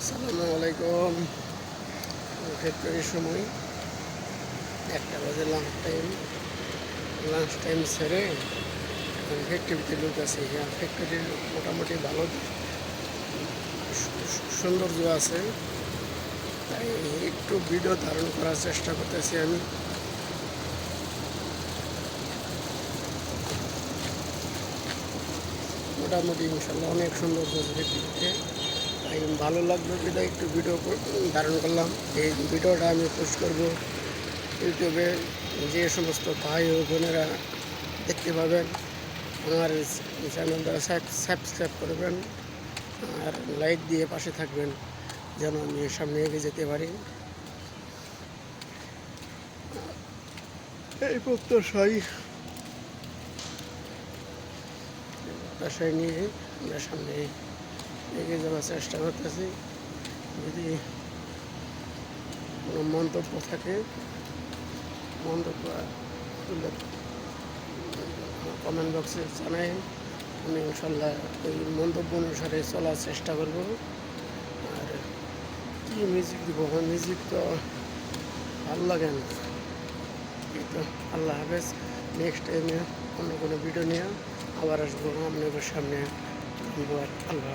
আসসালামু আলাইকুম। ফ্যাক্টরির সময় 1টা বাজে লাঞ্চ টাইম ছেড়ে এখন ফ্যাক্টরিতে লোক আছে। ফ্যাক্টরির মোটামুটি ভালো সৌন্দর্য আছে, তাই একটু ভিডিও ধারণ করার চেষ্টা করতেছি আমি। মোটামুটি ইনশাল্লাহ অনেক সৌন্দর্য আছে ফ্যাক্টরিতে, তাই ভালো লাগলো বিধায় একটু ভিডিও ধারণ করলাম। এই ভিডিওটা আমি পোস্ট করব ইউটিউবে। যে সমস্ত ভাই ও বোনেরা দেখতে পাবেন, আমার চ্যানেলটা সাবস্ক্রাইব করবেন আর লাইক দিয়ে পাশে থাকবেন, যেন আমি সামনে এগিয়ে যেতে পারি। এই প্রত্যাশায় নিয়ে আমরা সামনে এগিয়ে যাওয়ার চেষ্টা করতেছি। যদি কোনো মন্তব্য থাকে, মন্তব্য তুলে কমেন্ট বক্সে জানাই। আমি ইনশাল্লাহ ওই মন্তব্য অনুসারে চলার চেষ্টা করব। আর কী মিউজিক দিব, মিউজিক তো ভালো লাগে না। এই তো, আল্লাহ হাফেজ। নেক্সট টাইমে অন্য কোনো ভিডিও নিয়ে আবার আসবো আপনাদের সামনে। আল্লাহ।